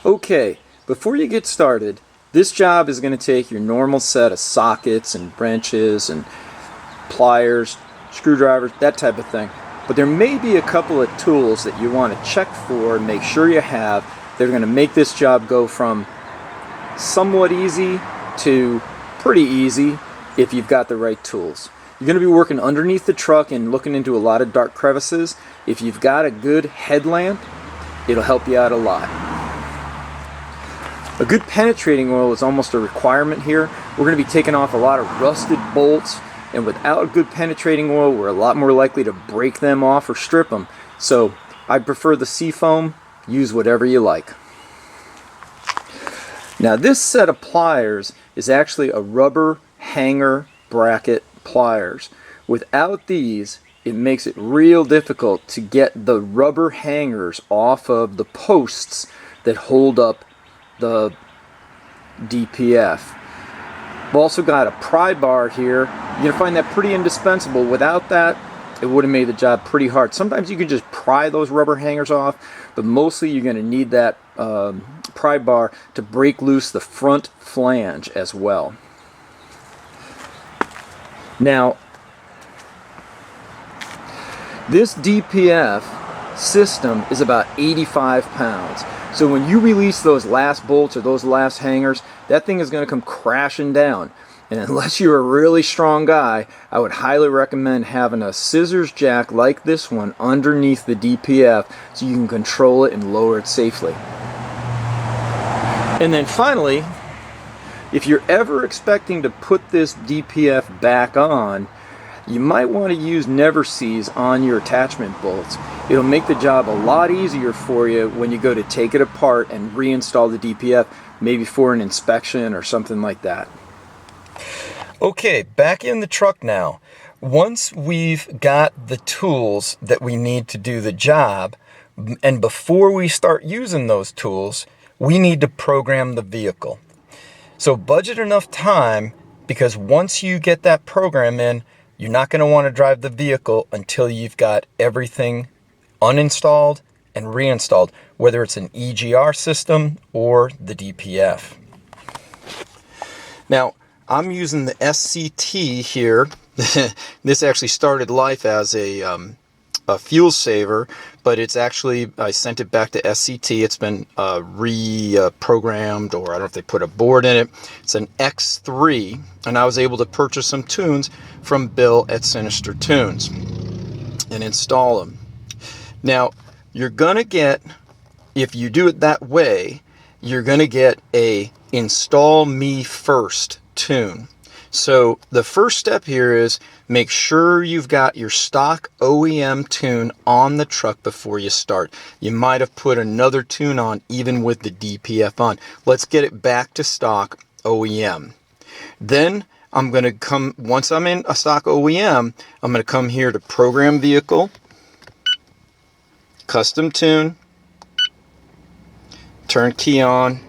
Okay, before you get started, this job is going to take your normal set of sockets and wrenches and pliers, screwdrivers, that type of thing. But there may be a couple of tools that you want to check for and make sure you have that are going to make this job go from somewhat easy to pretty easy if you've got the right tools. You're going to be working underneath the truck and looking into a lot of dark crevices. If you've got a good headlamp, it'll help you out a lot. A good penetrating oil is almost a requirement here. We're going to be taking off a lot of rusted bolts, and without good penetrating oil, we're a lot more likely to break them off or strip them. So I prefer the Seafoam. Use whatever you like. Now this set of pliers is actually a rubber hanger bracket pliers. Without these, it makes it real difficult to get the rubber hangers off of the posts that hold up the DPF. We've also got a pry bar here. You're going to find that pretty indispensable. Without that, it would have made the job pretty hard. Sometimes you can just pry those rubber hangers off, but mostly you're going to need that pry bar to break loose the front flange as well. Now, this DPF system is about 85 pounds. So when you release those last bolts or those last hangers, that thing is going to come crashing down. And unless you're a really strong guy, I would highly recommend having a scissors jack like this one underneath the DPF so you can control it and lower it safely. And then finally, if you're ever expecting to put this DPF back on, you might want to use never seize on your attachment bolts. It'll make the job a lot easier for you when you go to take it apart and reinstall the DPF, maybe for an inspection or something like that. Okay, back in the truck now. Once we've got the tools that we need to do the job, and before we start using those tools, we need to program the vehicle. So budget enough time, because once you get that program in, you're not going to want to drive the vehicle until you've got everything uninstalled and reinstalled, whether it's an EGR system or the DPF. Now, I'm using the SCT here. This actually started life as a fuel saver, but it's actually, I sent it back to SCT. It's been reprogrammed, or I don't know if they put a board in it. It's an X3, and I was able to purchase some tunes from Bill at Sinister Tunes and install them. Now, you're gonna get, if you do it that way, you're gonna get a install me first tune. So the first step here is make sure you've got your stock OEM tune on the truck before you start. You might have put another tune on even with the DPF on. Let's get it back to stock OEM. Then I'm going to come, once I'm in a stock OEM, I'm going to come here to program vehicle, custom tune, turn key on,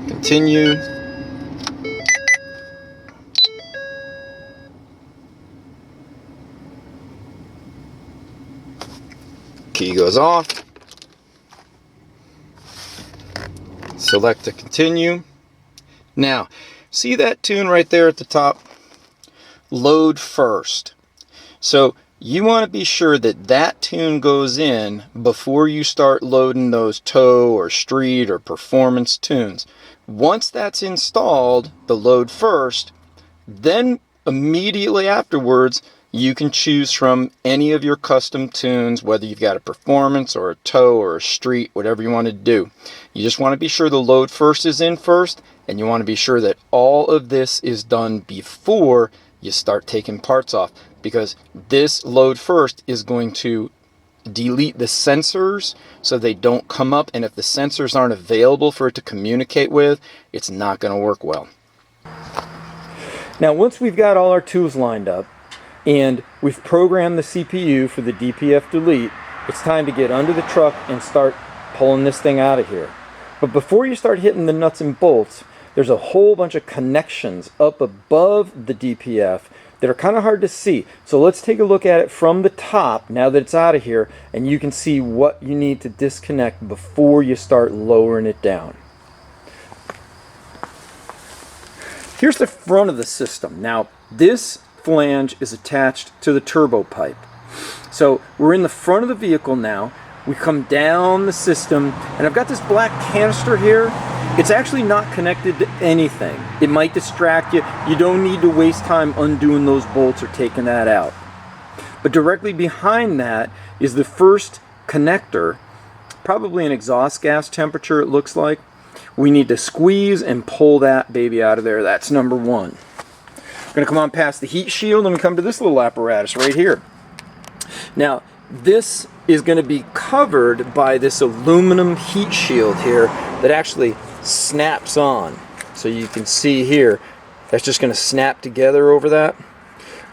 continue. Key goes off. Select to continue. Now, see that tune right there at the top? Load first. So you want to be sure that that tune goes in before you start loading those tow or street or performance tunes. Once that's installed, the load first, then immediately afterwards, you can choose from any of your custom tunes, whether you've got a performance or a tow or a street, whatever you want to do. You just want to be sure the load first is in first, and you want to be sure that all of this is done before you start taking parts off, because this load first is going to delete the sensors so they don't come up, and if the sensors aren't available for it to communicate with, it's not going to work well. Now, once we've got all our tools lined up, and we've programmed the CPU for the DPF delete, it's time to get under the truck and start pulling this thing out of here. But before you start hitting the nuts and bolts, there's a whole bunch of connections up above the DPF that are kind of hard to see. So let's take a look at it from the top now that it's out of here, and you can see what you need to disconnect before you start lowering it down. Here's the front of the system. Now, this flange is attached to the turbo pipe. So we're in the front of the vehicle now. We come down the system, and I've got this black canister here. It's actually not connected to anything. It might distract you. You don't need to waste time undoing those bolts or taking that out. But directly behind that is the first connector, probably an exhaust gas temperature it looks like. We need to squeeze and pull that baby out of there. That's number one. We're going to come on past the heat shield and we come to this little apparatus right here. Now, this is going to be covered by this aluminum heat shield here that actually snaps on. So you can see here, that's just going to snap together over that.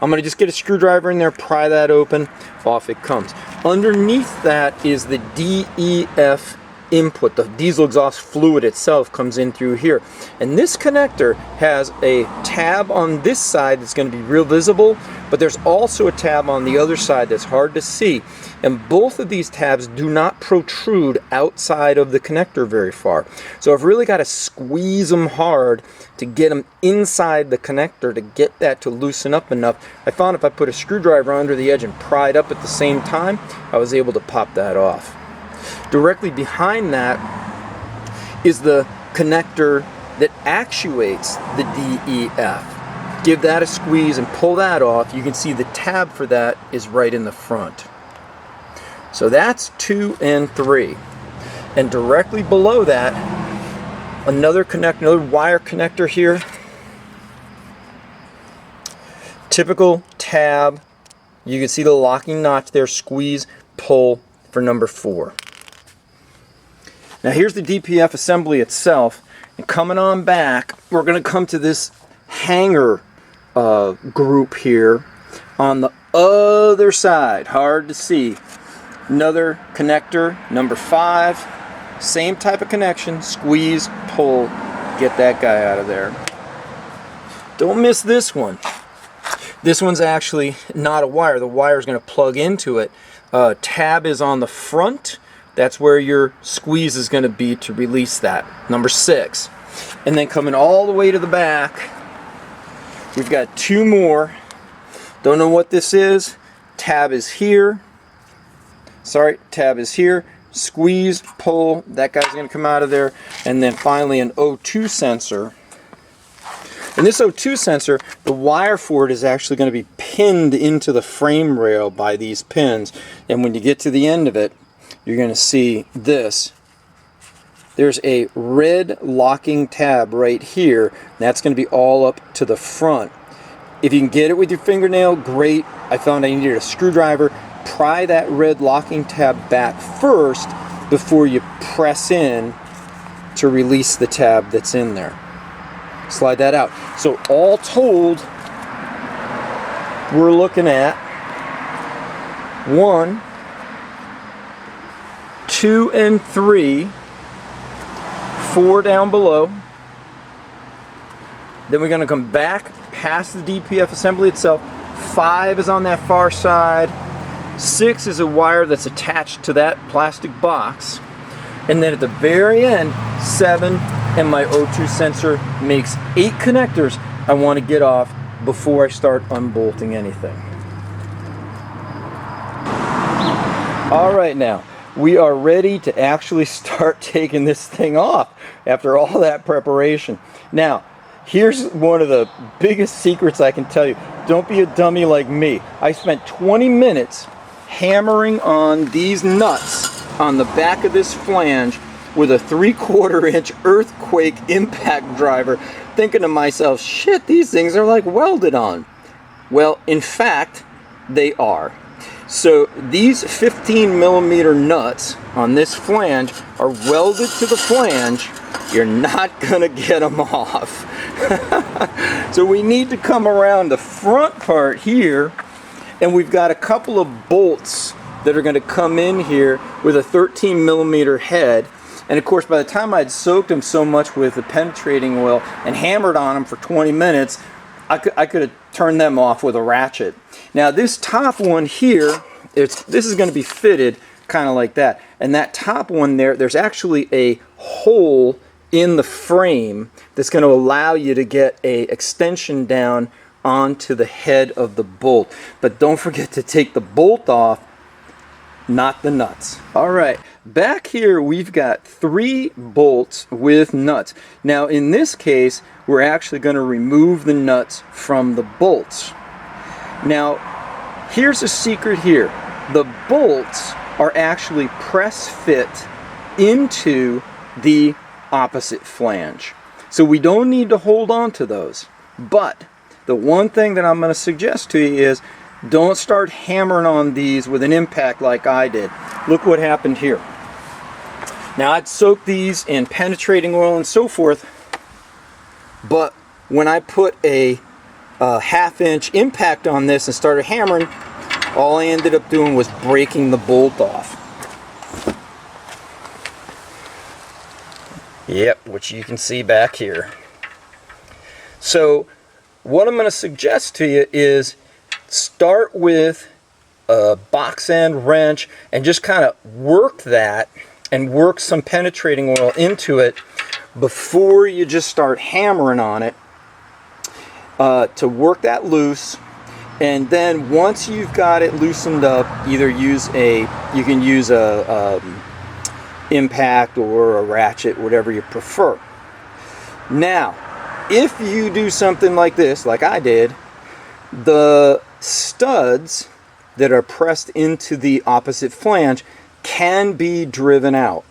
I'm going to just get a screwdriver in there, pry that open, off it comes. Underneath that is the DEF input. The diesel exhaust fluid itself comes in through here. And this connector has a tab on this side that's going to be real visible, but there's also a tab on the other side that's hard to see. And both of these tabs do not protrude outside of the connector very far. So I've really got to squeeze them hard to get them inside the connector to get that to loosen up enough. I found if I put a screwdriver under the edge and pry it up at the same time, I was able to pop that off. Directly behind that is the connector that actuates the DEF. Give that a squeeze and pull that off. You can see the tab for that is right in the front. So that's 2 and 3. And directly below that, another connector, another wire connector here. Typical tab. You can see the locking notch there. Squeeze, pull for number 4. Now here's the DPF assembly itself, and coming on back, we're going to come to this hanger group here on the other side. Hard to see. Another connector, number 5. Same type of connection. Squeeze, pull, get that guy out of there. Don't miss this one. This one's actually not a wire. The wire is going to plug into it. Tab is on the front. That's where your squeeze is going to be to release that. Number 6. And then coming all the way to the back, we've got 2 more. Don't know what this is. Tab is here. Sorry, tab is here. Squeeze, pull, that guy's going to come out of there. And then finally an O2 sensor. And this O2 sensor, the wire for it is actually going to be pinned into the frame rail by these pins. And when you get to the end of it, you're going to see this. There's a red locking tab right here. That's going to be all up to the front. If you can get it with your fingernail, great. I found I needed a screwdriver. Pry that red locking tab back first before you press in to release the tab that's in there. Slide that out. So all told, we're looking at 1, 2 and 3, 4 down below. Then we're going to come back past the DPF assembly itself. 5 is on that far side. 6 is a wire that's attached to that plastic box. And then at the very end, 7 and my O2 sensor makes 8 connectors I want to get off before I start unbolting anything. All right, now we are ready to actually start taking this thing off after all that preparation. Now, here's one of the biggest secrets I can tell you. Don't be a dummy like me. I spent 20 minutes hammering on these nuts on the back of this flange with a 3/4 inch earthquake impact driver, thinking to myself, shit, these things are like welded on. Well, in fact, they are. So these 15mm nuts on this flange are welded to the flange. You're not gonna get them off. So we need to come around the front part here, and we've got a couple of bolts that are going to come in here with a 13mm head. And of course, by the time I'd soaked them so much with the penetrating oil and hammered on them for 20 minutes, I could have turned them off with a ratchet. Now this top one here, this is going to be fitted kind of like that. And that top one there's actually a hole in the frame that's going to allow you to get a extension down onto the head of the bolt. But don't forget to take the bolt off, not the nuts. All right, back here we've got 3 bolts with nuts. Now in this case, we're actually going to remove the nuts from the bolts. Now, here's a secret here. The bolts are actually press fit into the opposite flange. So we don't need to hold on to those. But the one thing that I'm going to suggest to you is don't start hammering on these with an impact like I did. Look what happened here. Now I'd soaked these in penetrating oil and so forth, but when I put a 1/2 inch impact on this and started hammering, all I ended up doing was breaking the bolt off. Yep, which you can see back here. So what I'm going to suggest to you is start with a box end wrench and just kind of work that and work some penetrating oil into it before you just start hammering on it to work that loose. And then once you've got it loosened up, either you can use a impact or a ratchet, whatever you prefer. Now, if you do something like this, like I did, the studs that are pressed into the opposite flange can be driven out.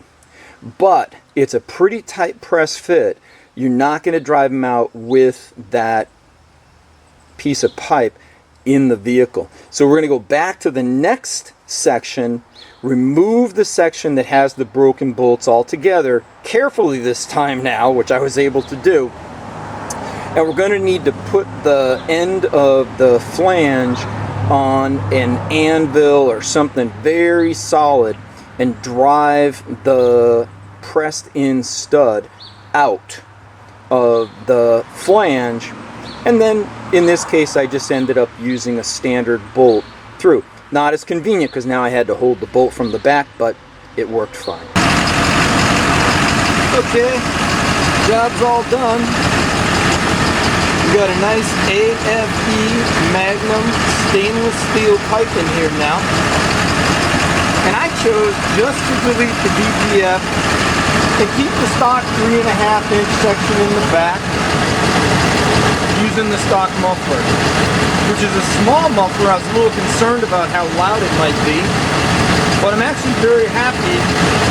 But it's a pretty tight press fit. You're not going to drive them out with that piece of pipe in the vehicle. So we're going to go back to the next section, remove the section that has the broken bolts altogether, carefully this time now, which I was able to do. And we're going to need to put the end of the flange on an anvil or something very solid and drive the pressed in stud out of the flange. And then in this case I just ended up using a standard bolt through. Not as convenient because now I had to hold the bolt from the back, but it worked fine. Okay, job's all done. We got a nice AFE Magnum stainless steel pipe in here now. And I chose just to delete the DPF and keep the stock 3.5 inch section in the back using the stock muffler, which is a small muffler. I was a little concerned about how loud it might be, but I'm actually very happy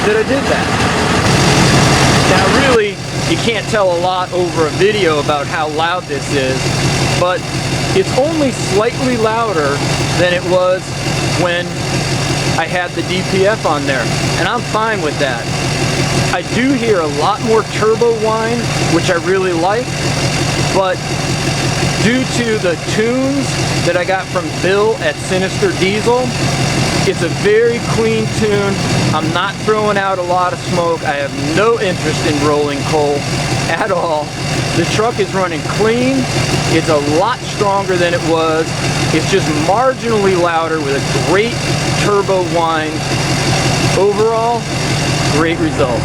that I did that. Now really, you can't tell a lot over a video about how loud this is, but it's only slightly louder than it was when I had the DPF on there, and I'm fine with that. I do hear a lot more turbo whine, which I really like, but due to the tunes that I got from Bill at Sinister Diesel, it's a very clean tune. I'm not throwing out a lot of smoke. I have no interest in rolling coal at all. The truck is running clean. It's a lot stronger than it was. It's just marginally louder with a great turbo whine. Overall, great result.